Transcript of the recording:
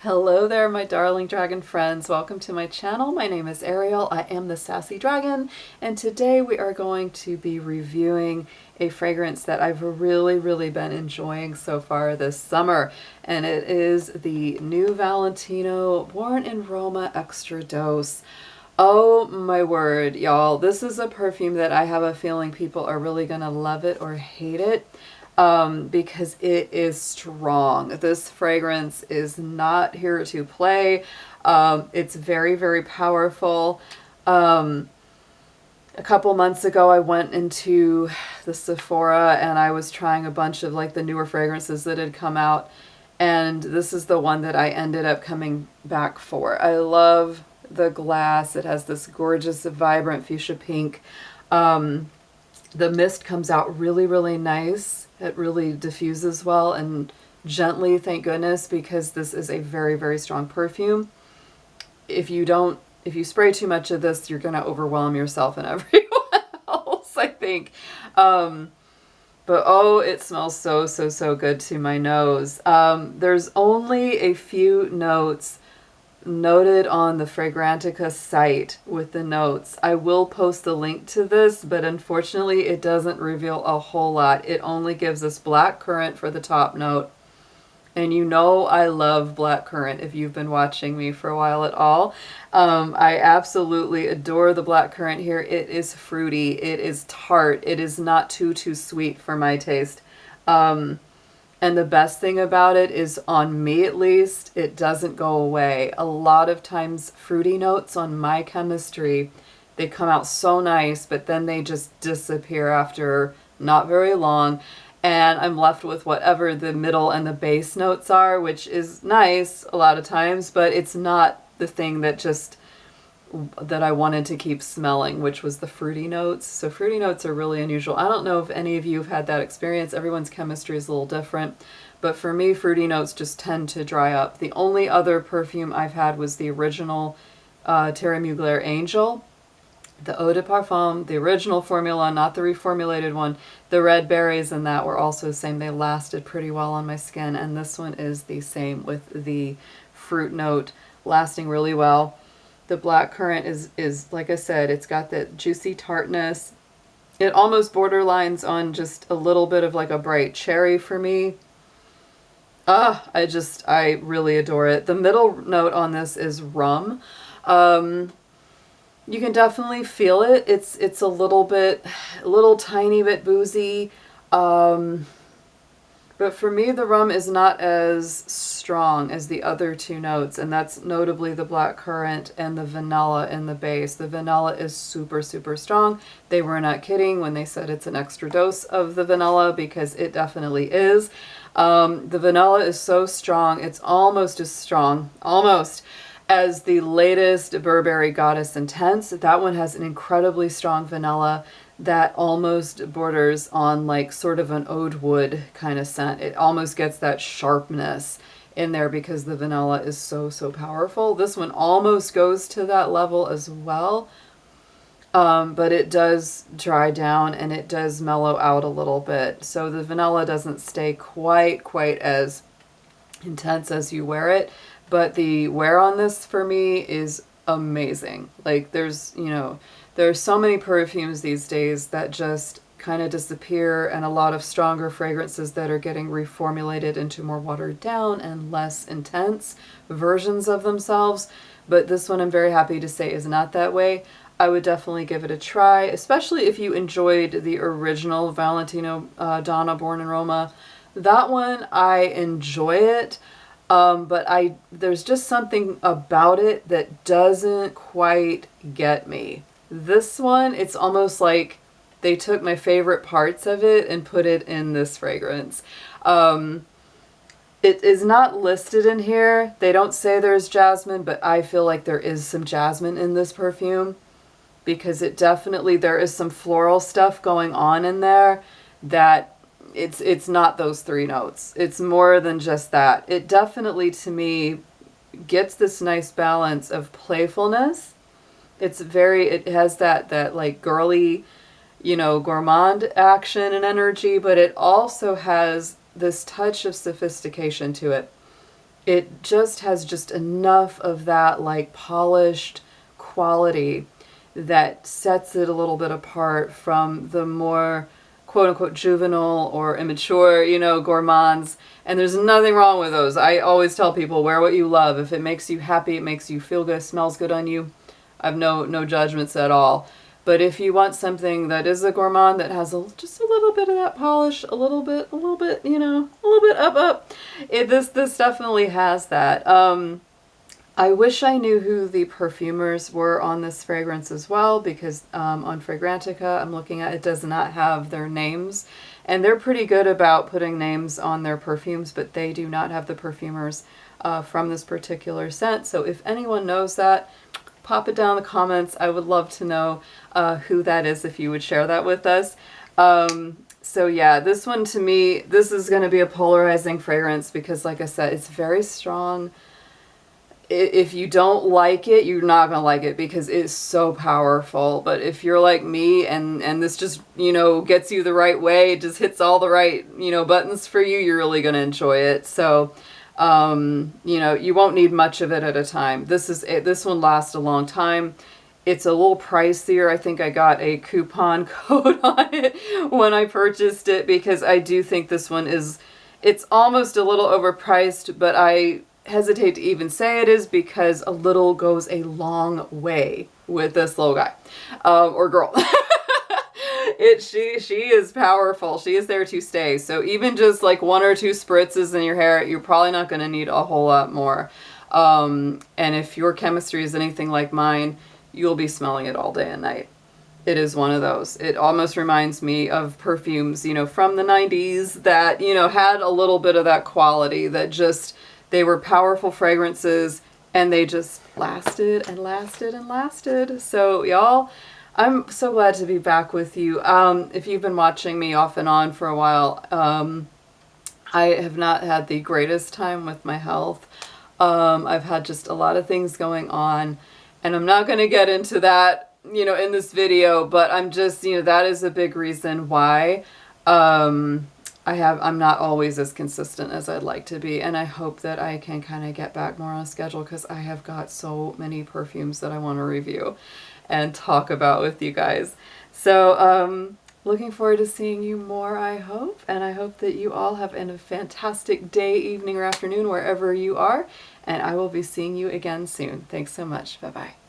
Hello there, my darling dragon friends. Welcome to my channel. My name is Ariel. I am the Sassy Dragon, and today we are going to be reviewing a fragrance that I've really been enjoying so far this summer, and it is the new Valentino Born in Roma Extradose. Oh my word, y'all. This is a perfume that I have a feeling people are really gonna love it or hate it. Because it is strong. This fragrance is not here to play. It's very powerful. A couple months ago, I went into the Sephora and I was trying a bunch of like the newer fragrances that had come out. And this is the one that I ended up coming back for. I love the glass. It has this gorgeous, vibrant fuchsia pink. The mist comes out really nice. It really diffuses well and gently, thank goodness, because this is a very strong perfume. If you spray too much of this, you're gonna overwhelm yourself and everyone else, I think. But oh, it smells so good to my nose. There's only a few notes noted on the Fragrantica site with the notes. I will post the link to this, but unfortunately it doesn't reveal a whole lot. It only gives us black currant for the top note. And you know I love black currant if you've been watching me for a while at all. I absolutely adore the black currant here. It is fruity. It is tart. It is not too sweet for my taste. And the best thing about it is, on me at least, it doesn't go away. A lot of times fruity notes on my chemistry, they come out so nice, but then they just disappear after not very long. And I'm left with whatever the middle and the base notes are, which is nice a lot of times, but it's not the thing that I wanted to keep smelling, which was the fruity notes. So fruity notes are really unusual. I don't know if any of you have had that experience. Everyone's chemistry is a little different, but for me, fruity notes just tend to dry up. The only other perfume I've had was the original Terry Mugler Angel, the Eau de Parfum, the original formula, not the reformulated one. The red berries in that were also the same. They lasted pretty well on my skin, and this one is the same with the fruit note lasting really well. The black currant is like I said, it's got that juicy tartness. It almost borderlines on just a little bit of like a bright cherry for me. I really adore it. The middle note on this is rum. You can definitely feel it. It's a little tiny bit boozy. But for me, the rum is not as strong as the other two notes, and that's notably the black currant and the vanilla in the base. The vanilla is super strong. They were not kidding when they said it's an extra dose of the vanilla, because it definitely is. The vanilla is so strong, it's almost as strong, as the latest Burberry Goddess Intense. That one has an incredibly strong vanilla that almost borders on like sort of an oud wood kind of scent. It almost gets that sharpness in there because the vanilla is so powerful. This one almost goes to that level as well, but it does dry down and it does mellow out a little bit. So the vanilla doesn't stay quite as intense as you wear it, but the wear on this for me is amazing. Like there's so many perfumes these days that just kind of disappear, and a lot of stronger fragrances that are getting reformulated into more watered down and less intense versions of themselves. But this one, I'm very happy to say, is not that way. I would definitely give it a try, especially if you enjoyed the original Valentino Donna Born in Roma. That one, I enjoy it. But there's just something about it that doesn't quite get me. This one, it's almost like they took my favorite parts of it and put it in this fragrance. It is not listed in here. They don't say there's jasmine, but I feel like there is some jasmine in this perfume, because there is some floral stuff going on in there that it's not those three notes. It's more than just that. It definitely, to me, gets this nice balance of playfulness. It has that like girly, gourmand action and energy, but it also has this touch of sophistication to it. it just has just enough of that like polished quality that sets it a little bit apart from the more quote-unquote juvenile or immature, you know, gourmands. And there's nothing wrong with those. I always tell people, wear what you love. If it makes you happy, it makes you feel good, smells good on you, I have no judgments at all. But if you want something that is a gourmand that has just a little bit of that polish, a little bit, you know, a little bit up, this definitely has that. I wish I knew who the perfumers were on this fragrance as well, because on Fragrantica, I'm looking at, it does not have their names. And they're pretty good about putting names on their perfumes, but they do not have the perfumers from this particular scent. So if anyone knows that, pop it down in the comments. I would love to know who that is, if you would share that with us. So yeah, this one to me, this is going to be a polarizing fragrance because, like I said, it's very strong. If you don't like it, you're not going to like it because it's so powerful. But if you're like me and this just, you know, gets you the right way, it just hits all the right, you know, buttons for you, you're really going to enjoy it. So, you know, you won't need much of it at a time. This one lasts a long time. It's a little pricier. I think I got a coupon code on it when I purchased it because I do think this one it's almost a little overpriced, but I hesitate to even say it is because a little goes a long way with this little guy or girl. She is powerful. She is there to stay. So even just like 1 or 2 spritzes in your hair, you're probably not going to need a whole lot more. And if your chemistry is anything like mine, you'll be smelling it all day and night. It is one of those. It almost reminds me of perfumes, you know, from the 90s that, you know, had a little bit of that quality that just, they were powerful fragrances and they just lasted and lasted and lasted. So y'all, I'm so glad to be back with you. If you've been watching me off and on for a while, I have not had the greatest time with my health. I've had just a lot of things going on, and I'm not going to get into that, you know, in this video, but I'm just, you know, that is a big reason why I'm not always as consistent as I'd like to be, and I hope that I can kind of get back more on schedule because I have got so many perfumes that I want to review and talk about with you guys. So looking forward to seeing you more, I hope, and I hope that you all have a fantastic day, evening, or afternoon wherever you are, and I will be seeing you again soon. Thanks so much. Bye-bye.